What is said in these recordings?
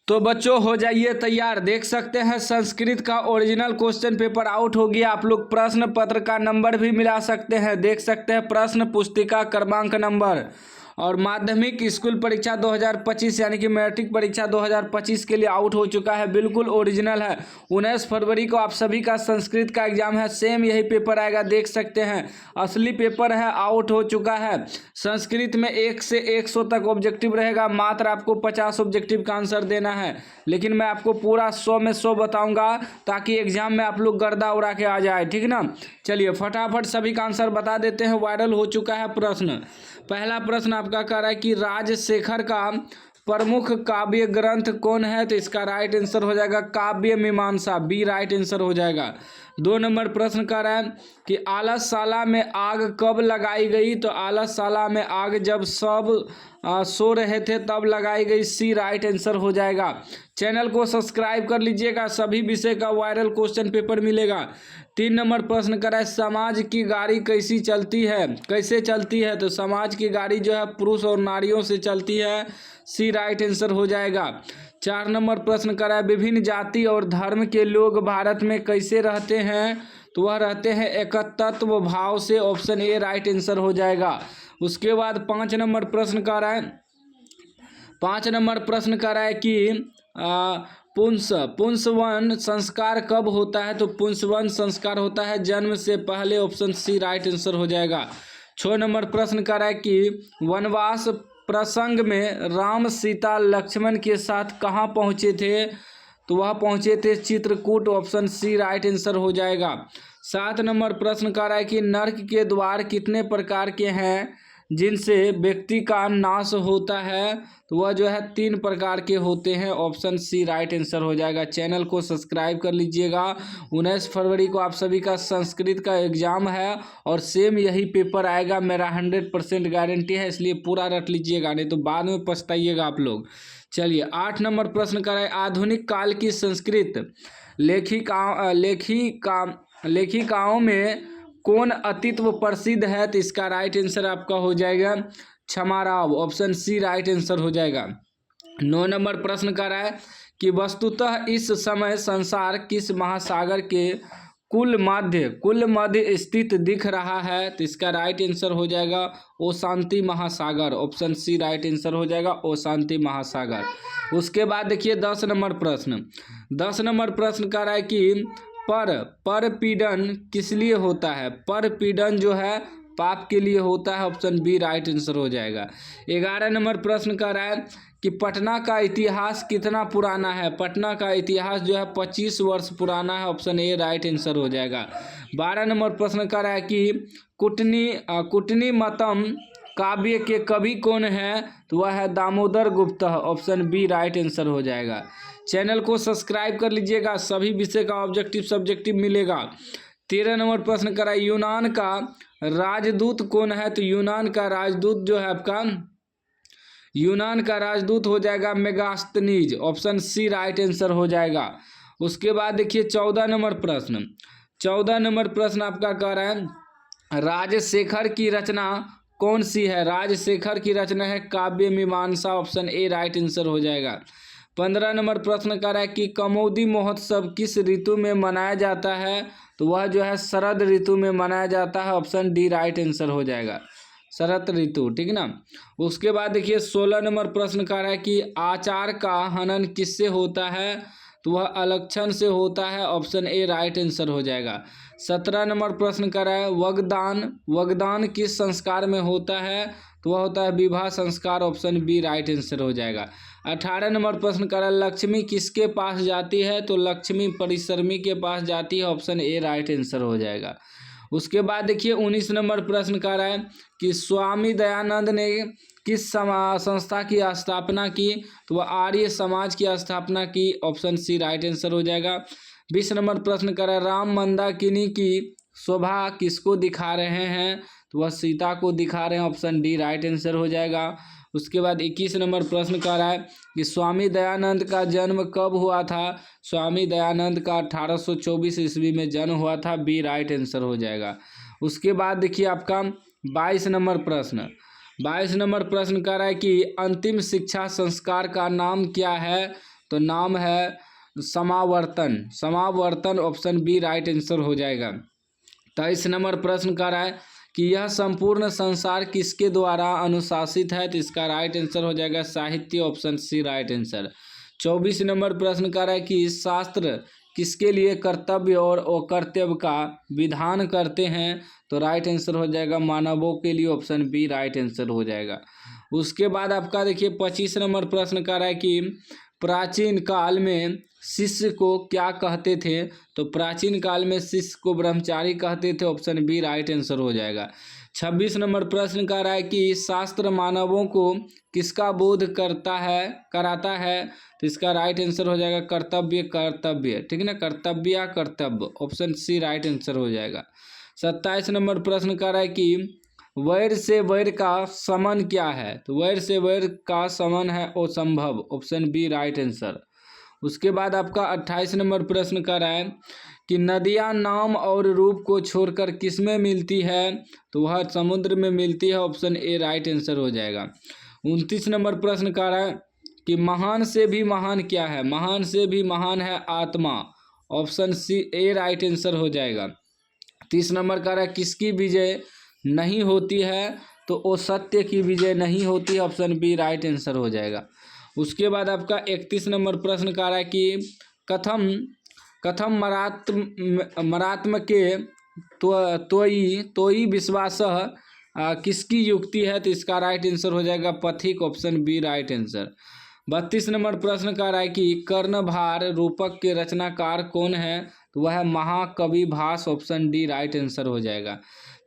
तो बच्चों हो जाइए तैयार। देख सकते हैं संस्कृत का ओरिजिनल क्वेश्चन पेपर आउट हो गया। आप लोग प्रश्न पत्र का नंबर भी मिला सकते हैं। देख सकते हैं प्रश्न पुस्तिका क्रमांक नंबर और माध्यमिक स्कूल परीक्षा 2025 यानी कि मैट्रिक परीक्षा 2025 के लिए आउट हो चुका है। बिल्कुल ओरिजिनल है। 19 फरवरी को आप सभी का संस्कृत का एग्जाम है। सेम यही पेपर आएगा। देख सकते हैं असली पेपर है, आउट हो चुका है। संस्कृत में 1 से 100 तक ऑब्जेक्टिव रहेगा। मात्र आपको 50 ऑब्जेक्टिव का आंसर देना है, लेकिन मैं आपको पूरा 100 में 100 बताऊंगा ताकि एग्जाम में आप लोग गर्दा उड़ा के आ जाए। ठीक ना। चलिए फटाफट सभी का आंसर बता देते हैं। वायरल हो चुका है प्रश्न। पहला प्रश्न आपका कह रहा है कि राजशेखर का प्रमुख काव्य ग्रंथ कौन है? तो इसका राइट आंसर हो जाएगा काव्य मीमांसा, बी राइट आंसर हो जाएगा। 2 नंबर प्रश्न कह रहा है कि आलसशाला में आग कब लगाई गई? तो आलसशाला में आग जब सब सो रहे थे तब लगाई गई, सी राइट आंसर हो जाएगा। चैनल को सब्सक्राइब कर लीजिएगा, सभी विषय का वायरल क्वेश्चन पेपर मिलेगा। 3 नंबर प्रश्न करा है समाज की गाड़ी कैसी चलती है, कैसे चलती है? तो समाज की गाड़ी जो है पुरुष और नारियों से चलती है, सी राइट आंसर हो जाएगा। 4 नंबर प्रश्न करा है विभिन्न जाति और धर्म के लोग भारत में कैसे रहते हैं? तो वह रहते हैं एकत्व भाव से, ऑप्शन ए राइट आंसर हो जाएगा। उसके बाद 5 नंबर प्रश्न कह रहा है 5 नंबर प्रश्न कह रहा है कि पुंसवन संस्कार कब होता है? तो पुंसवन संस्कार होता है जन्म से पहले, ऑप्शन सी राइट आंसर हो जाएगा। 6 नंबर प्रश्न कह रहा है कि वनवास प्रसंग में राम सीता लक्ष्मण के साथ कहाँ पहुँचे थे? तो वह पहुँचे थे Chitrakoot, option C right answer हो जाएगा। 7 नंबर प्रश्न कह रहा है कि नर्क के द्वार कितने प्रकार के हैं जिनसे व्यक्ति का नाश होता है? तो वह जो है 3 प्रकार के होते हैं, ऑप्शन सी राइट आंसर हो जाएगा। चैनल को सब्सक्राइब कर लीजिएगा। 19 फरवरी को आप सभी का संस्कृत का एग्जाम है और सेम यही पेपर आएगा, मेरा 100% गारंटी है, इसलिए पूरा रट लीजिएगा, नहीं तो बाद में पछताइएगा आप लोग। चलिए 8 नंबर प्रश्न कर रहे हैं आधुनिक काल की संस्कृत लेखिकाओं में कौन अतित्व प्रसिद्ध है? तो इसका राइट आंसर आपका हो जाएगा Kshamarao, option C right answer हो जाएगा। 9 नंबर प्रश्न कर रहा है कि वस्तुतः इस समय संसार किस महासागर के कुल मध्य स्थित दिख रहा है? तो इसका राइट आंसर हो जाएगा ओशांति महासागर, ऑप्शन सी राइट आंसर हो जाएगा ओशांति महासागर। उसके बाद देखिए 10 नंबर प्रश्न कर रहा है कि परपीड़न किस लिए होता है? परपीड़न जो है पाप के लिए होता है, ऑप्शन बी राइट आंसर हो जाएगा। 11 नंबर प्रश्न कर रहा है कि पटना का इतिहास कितना पुराना है? पटना का इतिहास जो है 25 वर्ष पुराना है, ऑप्शन ए राइट आंसर हो जाएगा। 12 नंबर प्रश्न कर रहा है कि कुटनीमतम काव्य के कवि कौन है? तो वह है दामोदर गुप्त, ऑप्शन बी राइट आंसर हो जाएगा। चैनल को सब्सक्राइब कर लीजिएगा, सभी विषय का ऑब्जेक्टिव सब्जेक्टिव मिलेगा। 13 नंबर प्रश्न करा यूनान का राजदूत कौन है? तो यूनान का राजदूत जो है आपका यूनान का राजदूत हो जाएगा Megasthenes, option C right answer हो जाएगा। उसके बाद देखिए 14 नंबर प्रश्न आपका कह रहा है राजशेखर की रचना कौन सी है? राजशेखर की रचना है काव्य मीमांसा, ऑप्शन ए राइट आंसर हो जाएगा। 15 नंबर प्रश्न कर रहा है कि कमौदी महोत्सव किस ऋतु में मनाया जाता है? तो वह जो है शरद ऋतु में मनाया जाता है, ऑप्शन डी राइट आंसर हो जाएगा, शरद ऋतु। ठीक ना। उसके बाद देखिए 16 नंबर प्रश्न कर रहा है कि आचार का हनन किससे होता है? तो वह अलक्षण से होता है, ऑप्शन ए राइट आंसर हो जाएगा। 17 नंबर प्रश्न कर रहा है वगदान किस संस्कार में होता है? तो वह होता है विवाह संस्कार, ऑप्शन बी राइट आंसर हो जाएगा। 18 नंबर प्रश्न कर रहा है लक्ष्मी किसके पास जाती है? तो लक्ष्मी परिश्रमी के पास जाती है, ऑप्शन ए राइट आंसर हो जाएगा। उसके बाद देखिए 19 नंबर प्रश्न कर रहा है कि स्वामी दयानंद ने किस संस्था की स्थापना की? तो वह आर्य समाज की स्थापना की, ऑप्शन सी राइट आंसर हो जाएगा। 20 नंबर प्रश्न कर रहा है राम मंदाकिनी की शोभा किसको दिखा रहे हैं? तो वह सीता को दिखा रहे हैं, ऑप्शन डी राइट आंसर हो जाएगा। उसके बाद 21 नंबर प्रश्न कर रहा है कि स्वामी दयानंद का जन्म कब हुआ था? स्वामी दयानंद का 1824 ईस्वी में जन्म हुआ था, बी राइट आंसर हो जाएगा। उसके बाद देखिए आपका 22 नंबर प्रश्न कर रहा है कि अंतिम शिक्षा संस्कार का नाम क्या है? तो नाम है समावर्तन। समावर्तन ऑप्शन बी राइट आंसर हो जाएगा। 23 नंबर प्रश्न कर रहा है कि यह संपूर्ण संसार किसके द्वारा अनुशासित है, तो इसका राइट आंसर हो जाएगा साहित्य, option C right answer. 24 number प्रश्न कर रहा है कि शास्त्र किसके लिए कर्तव्य और अकर्तव्य का विधान करते हैं, तो राइट आंसर हो जाएगा मानवों के लिए, ऑप्शन बी राइट आंसर हो जाएगा। उसके बाद आपका देखिए 25 नंबर प्रश्न कर रहा है कि प्राचीन काल में शिष्य को क्या कहते थे, तो प्राचीन काल में शिष्य को ब्रह्मचारी कहते थे, ऑप्शन बी राइट आंसर हो जाएगा। 26 नंबर प्रश्न कर रहा है कि शास्त्र मानवों को किसका बोध कराता है, तो इसका राइट आंसर हो जाएगा कर्तव्य, ठीक है ना, कर्तव्य, ऑप्शन सी राइट आंसर हो जाएगा। 27 नंबर प्रश्न कर रहा है कि वैर से वैर का समन क्या है, तो वैर से वैर का समन है असंभव, ऑप्शन बी राइट आंसर। उसके बाद आपका 28 नंबर प्रश्न कर रहा है कि नदियां नाम और रूप को छोड़कर किस में मिलती है, तो वह समुद्र में मिलती है, ऑप्शन ए राइट आंसर हो जाएगा। 29 नंबर प्रश्न कर रहा है कि महान से भी महान क्या है, महान से भी महान है आत्मा, ऑप्शन सी ए राइट आंसर हो जाएगा। 30 नंबर कर रहा है किसकी विजय नहीं होती है, तो वो सत्य की विजय नहीं होती है, ऑप्शन बी राइट आंसर हो जाएगा। उसके बाद आपका 31 नंबर प्रश्न कर रहा है कि कथम मरात्म के तोई विश्वास किसकी युक्ति है, तो इसका राइट आंसर हो जाएगा पथिक, option B right answer. 32 number प्रश्न कर रहा है कि कर्णभार रूपक के रचनाकार कौन है, तो वह है महाकवि भास, ऑप्शन डी राइट आंसर हो जाएगा।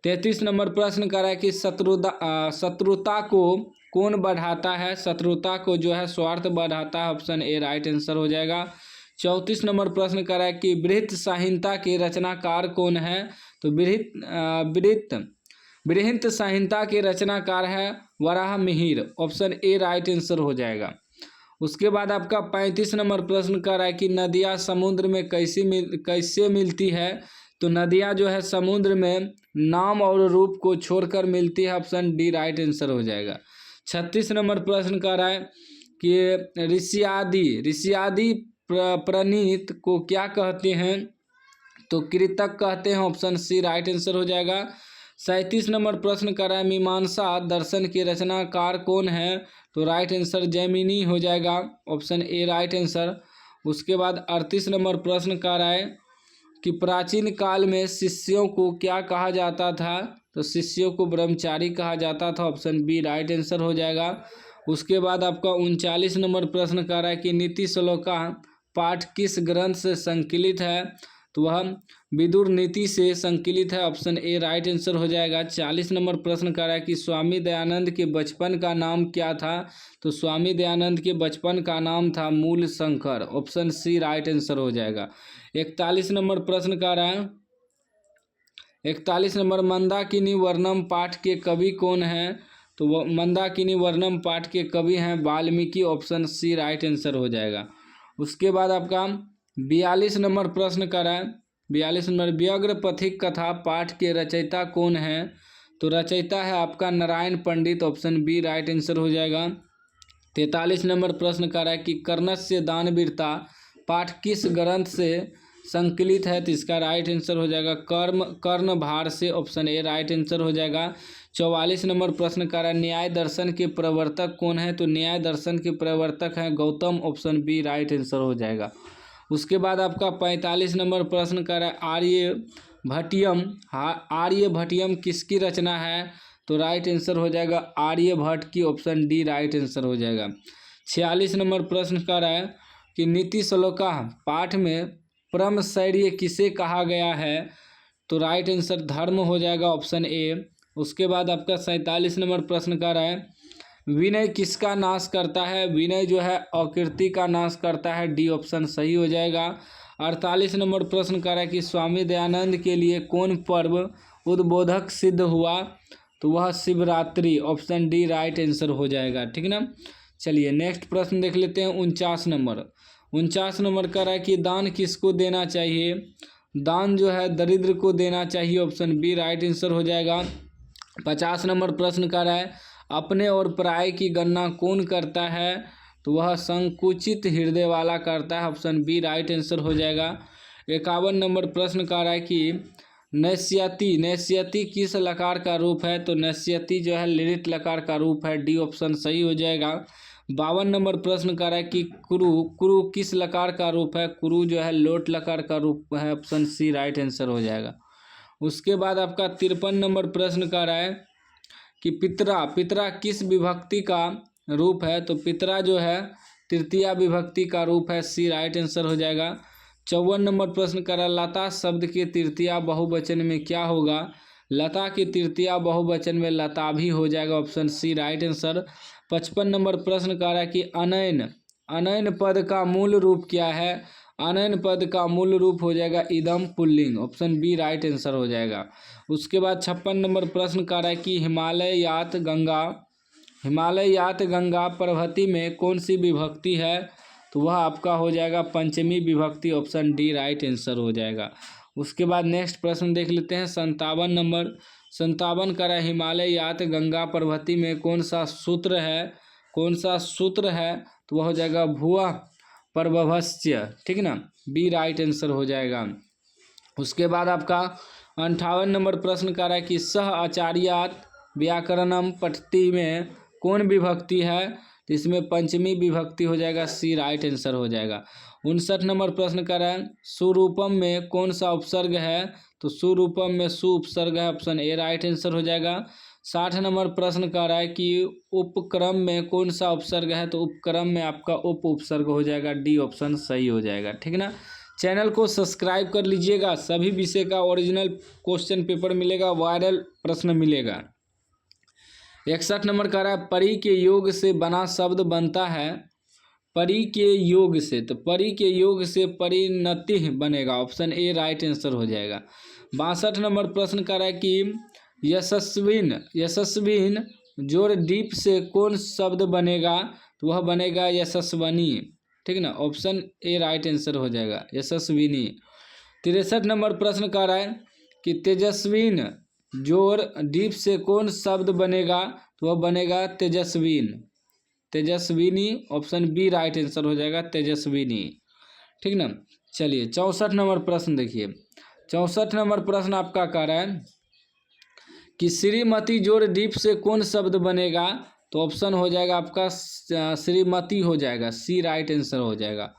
33 नंबर प्रश्न कर रहा है कि शत्रुता को कौन बढ़ाता है, शत्रुता को जो है स्वार्थ बढ़ाता है, ऑप्शन ए राइट आंसर हो जाएगा। 34 नंबर प्रश्न कर रहा है कि बृहत संहिता के रचनाकार कौन है, तो बृहत संहिता के रचनाकार है Varaha Mihir, option A right answer हो जाएगा। उसके बाद आपका 35 नंबर प्रश्न कर रहा है कि नदियाँ समुद्र में कैसे मिलती है, तो नदियाँ जो है समुद्र में नाम और रूप को छोड़कर मिलती है, ऑप्शन डी राइट आंसर हो जाएगा। 36 नंबर प्रश्न कर रहा है कि ऋषियादि प्रणीत को क्या कहते हैं, तो कृतक कहते हैं, ऑप्शन सी राइट आंसर हो जाएगा। 37 नंबर प्रश्न कर रहा है मीमांसा दर्शन के रचनाकार कौन है, तो राइट आंसर जैमिनी हो जाएगा, ऑप्शन ए राइट आंसर। उसके बाद 38 नंबर प्रश्न कर रहा है कि प्राचीन काल में शिष्यों को क्या कहा जाता था, तो शिष्यों को ब्रह्मचारी कहा जाता था, ऑप्शन बी राइट आंसर हो जाएगा। उसके बाद आपका 39 नंबर प्रश्न कर रहा है कि नीति श्लोका पाठ किस ग्रंथ से संकलित है, तो वह विदुर नीति से संकलित है, ऑप्शन ए राइट आंसर हो जाएगा। 40 नंबर प्रश्न कर रहा है कि स्वामी दयानंद के बचपन का नाम क्या था, तो स्वामी दयानंद के बचपन का नाम था Mool Shankar, option C right answer हो जाएगा। 41 नंबर प्रश्न कर रहा है 41 नंबर मंदाकिनी वर्णम पाठ के कवि कौन है, तो वो मंदाकिनी वर्णम पाठ के कवि हैं Valmiki, option C right answer हो जाएगा। उसके बाद आपका 42 नंबर प्रश्न कर रहा है 42 नंबर व्यग्र पथिक कथा पाठ के रचयिता कौन है, तो रचयिता है आपका नारायण पंडित, ऑप्शन बी राइट आंसर हो जाएगा। 43 नंबर प्रश्न कर रहा है कि कर्णस्य दानवीरता पाठ किस ग्रंथ से संकलित है, तो इसका राइट आंसर हो जाएगा कर्ण भार से, ऑप्शन ए राइट आंसर हो जाएगा। 44 नंबर प्रश्न कर रहा है न्याय दर्शन के प्रवर्तक कौन है, तो न्याय दर्शन के प्रवर्तक हैं Gautam, option B right answer हो जाएगा। उसके बाद आपका 45 नंबर प्रश्न कर रहा है आर्यभट्टियम किसकी रचना है, तो राइट आंसर हो जाएगा आर्यभट्ट की, ऑप्शन डी राइट आंसर हो जाएगा। 46 नंबर प्रश्न कर रहा है कि नीति श्लोका पाठ में परमशौर्य किसे कहा गया है, तो राइट आंसर धर्म हो जाएगा, ऑप्शन ए। उसके बाद आपका 47 नंबर प्रश्न कर रहा है विनय किसका नाश करता है, विनय जो है अकीर्ति का नाश करता है, डी ऑप्शन सही हो जाएगा। 48 नंबर प्रश्न कर रहा है कि स्वामी दयानंद के लिए कौन पर्व उद्बोधक सिद्ध हुआ, तो वह Shivratri, option D right answer हो जाएगा, ठीक है ना। चलिए नेक्स्ट प्रश्न देख लेते हैं 49 नंबर कर रहा है कि दान किसको देना चाहिए, दान जो है दरिद्र को देना चाहिए, ऑप्शन बी राइट आंसर हो जाएगा। 50 नंबर प्रश्न कर रहा है अपने और पराये की गणना कौन करता है, तो वह संकुचित हृदय वाला करता है, ऑप्शन बी राइट आंसर हो जाएगा। 51 नंबर प्रश्न कह रहा है कि नैस्यति, नैस्यति किस लकार का रूप है, तो नैस्यति जो है लिरिट लकार का रूप है, डी ऑप्शन सही हो जाएगा। 52 नंबर प्रश्न कह रहा है कि कुरु, कुरु किस लकार का रूप है, कुरु जो है लोट लकार का रूप है, ऑप्शन सी राइट आंसर हो जाएगा। उसके बाद आपका 53 नंबर प्रश्न कह रहा है कि पितरा, पितरा किस विभक्ति का रूप है, तो पितरा जो है तृतीया विभक्ति का रूप है, सी राइट आंसर हो जाएगा। 54 नंबर प्रश्न कर रहा है लता शब्द के तृतीया बहुवचन में क्या होगा, लता की तृतीया बहुवचन में लता भी हो जाएगा, option C right answer. 55 number प्रश्न कह रहा है कि अनयन, अनयन पद का मूल रूप क्या है, अनयन पद का मूल रूप हो जाएगा इदम पुल्लिंग, ऑप्शन बी राइट आंसर हो जाएगा। उसके बाद 56 नंबर प्रश्न कह रहा है कि हिमालयात गंगा, हिमालयात गंगा प्रभृति में कौन सी विभक्ति है, तो वह आपका हो जाएगा पंचमी विभक्ति, ऑप्शन डी राइट आंसर हो जाएगा। उसके बाद नेक्स्ट प्रश्न देख लेते हैं 57 नंबर। 57 का है हिमालयात गंगा प्रभृति में कौन सा सूत्र है, कौन सा सूत्र है, तो वह हो जाएगा भुवः प्रभवस्य, ठीक ना, बी राइट आंसर हो जाएगा। उसके बाद आपका 58 नंबर प्रश्न का है कि सह आचार्यात व्याकरणम पठति में कौन विभक्ति है, तो इसमें पंचमी विभक्ति हो जाएगा, सी राइट आंसर हो जाएगा। 59 नंबर प्रश्न कर रहा है सुरूपम में कौन सा उपसर्ग है, तो सुरूपम में सु उपसर्ग है, ऑप्शन ए राइट आंसर हो जाएगा। 60 नंबर प्रश्न कर रहा है कि उपक्रम में कौन सा उपसर्ग है, तो उपक्रम में आपका उप उपसर्ग हो जाएगा, डी ऑप्शन सही हो जाएगा, ठीक ना। चैनल को सब्सक्राइब कर लीजिएगा, सभी विषय का ओरिजिनल क्वेश्चन पेपर मिलेगा, वायरल प्रश्न मिलेगा। 61 नंबर कह रहा है परि के योग से बना शब्द बनता है, परि के योग से, तो परि के योग से परिणति बनेगा, ऑप्शन ए राइट आंसर हो जाएगा। 62 नंबर प्रश्न कह रहा है कि यशस्विन, यशस्विन जोड़ डीप से कौन शब्द बनेगा, तो वह बनेगा यशस्वनी, ठीक ना, ऑप्शन ए राइट आंसर हो जाएगा, यशस्विनी। 63 नंबर प्रश्न कह रहा है कि तेजस्विन जोड़ डीप से कौन शब्द बनेगा, तो वह बनेगा तेजस्विन, तेजस्विनी, ऑप्शन बी राइट आंसर हो जाएगा, तेजस्विनी, ठीक ना। चलिए 64 नंबर प्रश्न देखिए। 64 नंबर प्रश्न आपका कह रहा है कि श्रीमती जोड़ डीप से कौन शब्द बनेगा, तो ऑप्शन हो जाएगा आपका श्रीमती हो जाएगा, सी राइट आंसर हो जाएगा।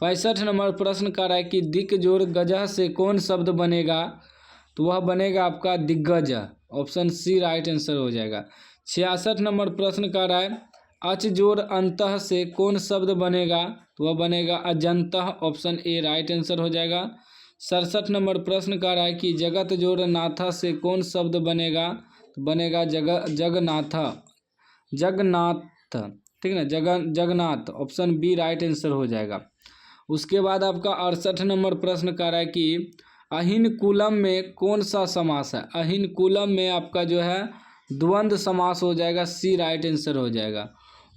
65 नंबर प्रश्न कह रहा है कि दिक जोड़ गजह से कौन शब्द बनेगा, तो वह बनेगा आपका दिग्गज, ऑप्शन सी राइट आंसर हो जाएगा। 66 नंबर प्रश्न कह रहा है अच जोड़ अंतः से कौन शब्द बनेगा, तो वह बनेगा अजंतः, ऑप्शन ए राइट आंसर हो जाएगा। 67 नंबर प्रश्न कह रहा है कि जगत जोड़ नाथा से कौन शब्द बनेगा, तो बनेगा जगन्नाथ, जगन्नाथ, ठीक ना, Jagannath, option B right answer हो जाएगा। उसके बाद आपका 68 नंबर प्रश्न कह रहा है कि अहिन कुलम में कौन सा समास है, अहिन कुलम में आपका जो है द्वंद्व समास हो जाएगा, सी राइट आंसर हो जाएगा।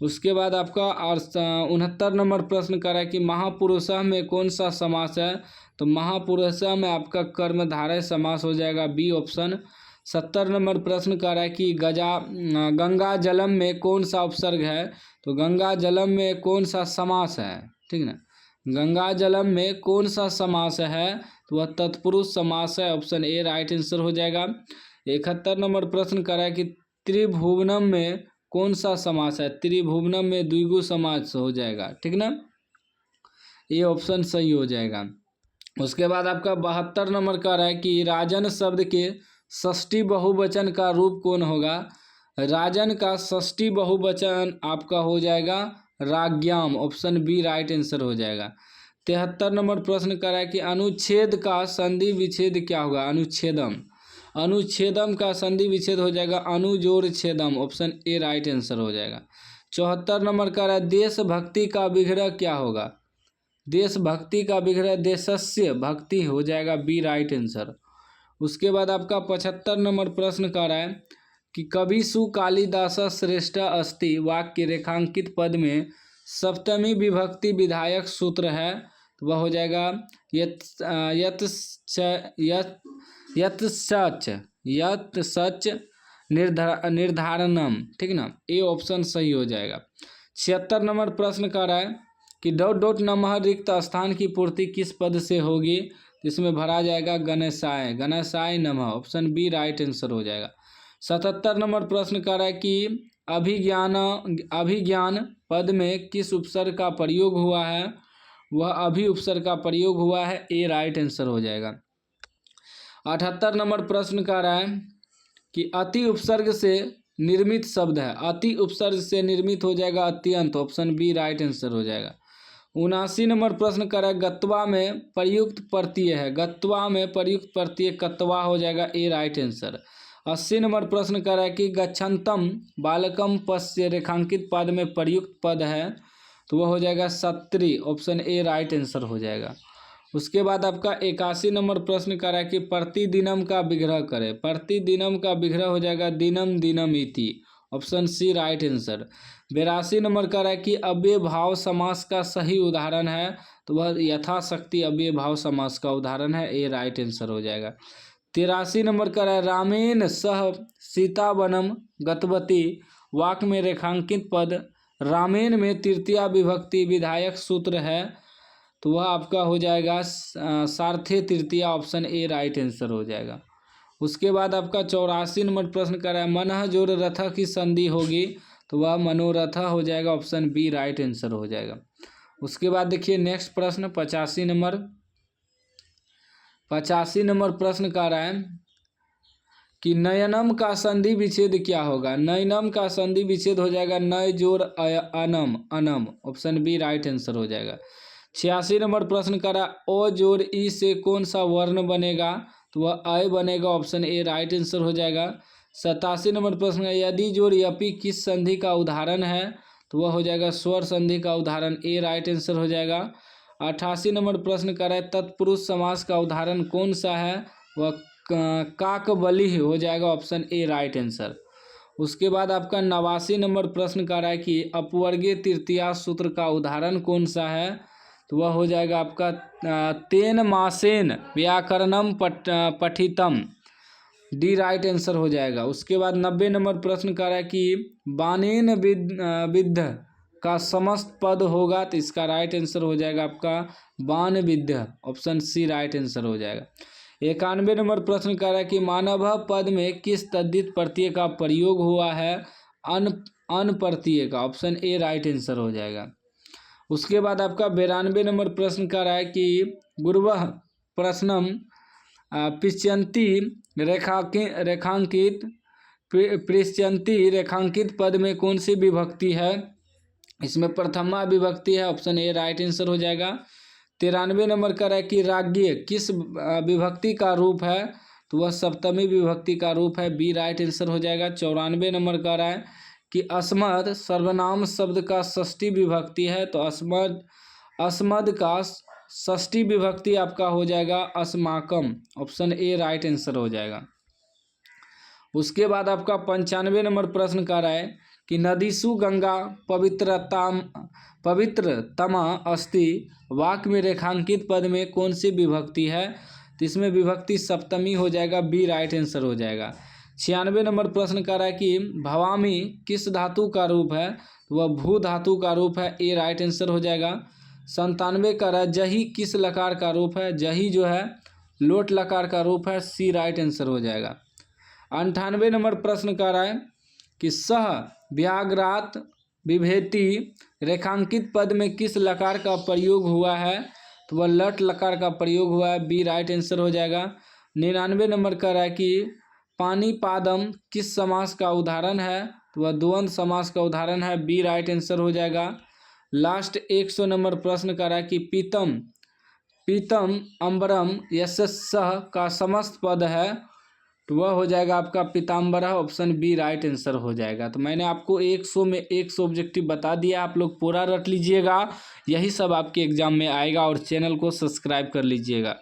उसके बाद आपका 69 नंबर प्रश्न कर रहा है कि महापुरुषः में कौन सा समास है, तो महापुरुषः में आपका कर्मधारय समास हो जाएगा, बी ऑप्शन। 70 नंबर प्रश्न कर रहा है कि गंगा जलम में कौन सा उपसर्ग है, तो गंगा जलम में कौन सा समास है, ठीक ना, गंगा जलम में कौन सा समास है, तो वह तत्पुरुष समास है, ऑप्शन ए राइट आंसर हो जाएगा। 71 नंबर प्रश्न कर रहा है कि त्रिभुवनम में कौन सा समास है, त्रिभुवनम में द्विगु समास हो जाएगा, ठीक ना, ये ऑप्शन सही हो जाएगा। उसके बाद आपका 72 नंबर कह रहा है कि राजन शब्द के षष्ठी बहुवचन का रूप कौन होगा, राजन का षष्ठी बहुवचन आपका हो जाएगा राज्ञाम, ऑप्शन बी राइट आंसर हो जाएगा। 73 नंबर प्रश्न कर रहा है कि अनुच्छेद का संधि विच्छेद क्या होगा, अनुच्छेदम, अनुच्छेदम का संधि विच्छेद हो जाएगा अनुजोड़ छेदम, ऑप्शन ए राइट आंसर हो जाएगा। 74 नंबर का है देशभक्ति का विग्रह क्या होगा, देशभक्ति का विग्रह देशस्य भक्ति हो जाएगा, बी राइट आंसर। उसके बाद आपका 75 नंबर प्रश्न कर रहा है कि कवि सु कालिदास श्रेष्ठ अस्ति वाक्य रेखांकित पद में सप्तमी विभक्ति विधायक सूत्र है, तो वह हो जाएगा यत सच निर्धारणम, ठीक ना, ए ऑप्शन सही हो जाएगा। 76 नंबर प्रश्न कर रहा है कि डॉट डॉट नमः रिक्त स्थान की पूर्ति किस पद से होगी। इसमें भरा जाएगा गणेशाय, गणेशाय नमः, ऑप्शन बी राइट आंसर हो जाएगा। 77 नंबर प्रश्न कर रहा है कि अभिज्ञान पद में किस उपसर्ग का प्रयोग हुआ है। वह अभि उपसर्ग का प्रयोग हुआ है, ए राइट आंसर हो जाएगा। 78 नंबर प्रश्न कर रहा है कि अति उपसर्ग से निर्मित शब्द है। अति उपसर्ग से निर्मित हो जाएगा अत्यंत, ऑप्शन बी राइट आंसर हो जाएगा। 79 नंबर प्रश्न कर रहा है गत्वा में प्रयुक्त प्रत्यय है। गत्वा में प्रयुक्त प्रत्यय कत्वा हो जाएगा, ए राइट आंसर। 80 नंबर प्रश्न कर रहा है कि गच्छन्तम बालकम पश्य रेखांकित पद में प्रयुक्त पद है, तो वह हो जाएगा सत्री, ऑप्शन ए राइट आंसर हो जाएगा। उसके बाद आपका 81 नंबर प्रश्न कर रहा है कि प्रतिदिनम का विग्रह करें। प्रतिदिनम का विग्रह हो जाएगा दिनम दिनम इति, option C right answer. 82 number कर रहा है कि अव्यय भाव समास का सही उदाहरण है, तो वह यथाशक्ति अव्यय भाव समास का उदाहरण है, ए राइट आंसर हो जाएगा। 83 नंबर कर रहा है रामेण सह सीतावनम गतवती वाक्य में रेखांकित पद रामेण में तृतीया विभक्ति विधायक सूत्र है, तो वह आपका हो जाएगा सार्थे तृतीया, ऑप्शन ए राइट आंसर हो जाएगा। उसके बाद आपका 84 नंबर प्रश्न कर रहा है मनः जोड़ रथ की संधि होगी, तो वह मनोरथ हो जाएगा, ऑप्शन बी राइट आंसर हो जाएगा। उसके बाद देखिए नेक्स्ट प्रश्न 85 नंबर प्रश्न कर रहा है कि नयनम का संधि विच्छेद क्या होगा। नयनम का संधि विच्छेद हो जाएगा नय जोड़ अनम, अनम, ऑप्शन बी राइट आंसर हो जाएगा। 86 नंबर प्रश्न करा ओ जोड़ ई से कौन सा वर्ण बनेगा, तो वह अय बनेगा, ऑप्शन ए राइट आंसर हो जाएगा। 87 नंबर प्रश्न है यदि जोड़ यपि किस संधि का उदाहरण है, तो वह हो जाएगा स्वर संधि का उदाहरण, ए राइट आंसर हो जाएगा। 88 नंबर प्रश्न कर रहा है तत्पुरुष समास का उदाहरण कौन सा है, वह काकबली हो जाएगा, ऑप्शन ए राइट आंसर। उसके बाद आपका 89 नंबर प्रश्न कर रहा है कि अपवर्गीय तृतीया सूत्र का उदाहरण कौन सा है, तो वह हो जाएगा आपका तेन मासेन व्याकरणम पठितम, डी राइट आंसर हो जाएगा। उसके बाद 90 नंबर प्रश्न कर रहा है कि बानेन विद्ध का समस्त पद होगा, तो इसका राइट आंसर हो जाएगा आपका बान विद्ध, ऑप्शन सी राइट आंसर हो जाएगा। 91 नंबर प्रश्न कर रहा है कि मानव पद में किस तद्धित प्रत्यय का प्रयोग हुआ है, अन प्रत्यय का, ऑप्शन ए राइट आंसर हो जाएगा। उसके बाद आपका 92 नंबर प्रश्न कर रहा है कि गुरुवः प्रश्नम पृच्छन्ति रेखांकित पद में कौन सी विभक्ति है, इसमें प्रथमा विभक्ति है, ऑप्शन ए राइट आंसर हो जाएगा। 93 नंबर कर रहा है कि राज्ञ किस विभक्ति का रूप है, तो वह सप्तमी विभक्ति का रूप है, बी राइट आंसर हो जाएगा। 94 नंबर कर रहा है कि अस्मद सर्वनाम शब्द का षष्ठी विभक्ति है, तो अस्मद का षष्ठी विभक्ति आपका हो जाएगा अस्माकम, ऑप्शन ए राइट आंसर हो जाएगा। उसके बाद आपका 95 नंबर प्रश्न कर रहा है कि नदीसु गंगा पवित्रतमा अस्ति वाक्य में रेखांकित पद में कौन सी विभक्ति है, तो इसमें विभक्ति सप्तमी हो जाएगा, बी राइट आंसर हो जाएगा। 96 नंबर प्रश्न कर रहा है कि भवामी किस धातु का रूप है, तो वह भू धातु का रूप है, ए राइट आंसर हो जाएगा। 97 कर रहा है जही किस लकार का रूप है, जही जो है लोट लकार का रूप है, सी राइट आंसर हो जाएगा। 98 नंबर प्रश्न कर रहा है कि सह व्याघ्रात विभेति रेखांकित पद में किस लकार का प्रयोग हुआ है, तो वह लट लकार का प्रयोग हुआ है, बी राइट आंसर हो जाएगा। 99 नंबर कर रहा है कि पानीपादम किस समास का उदाहरण है, तो वह द्वंद्व समास का उदाहरण है, बी राइट आंसर हो जाएगा। लास्ट 100 नंबर प्रश्न कर रहा है कि पीतम अम्बरम यशस्सह का समस्त पद है, तो वह हो जाएगा आपका पीताम्बरा, ऑप्शन बी राइट आंसर हो जाएगा। तो मैंने आपको 100 में 100 ऑब्जेक्टिव बता दिया, आप लोग पूरा रट लीजिएगा, यही सब आपके एग्जाम में आएगा, और चैनल को सब्सक्राइब कर लीजिएगा।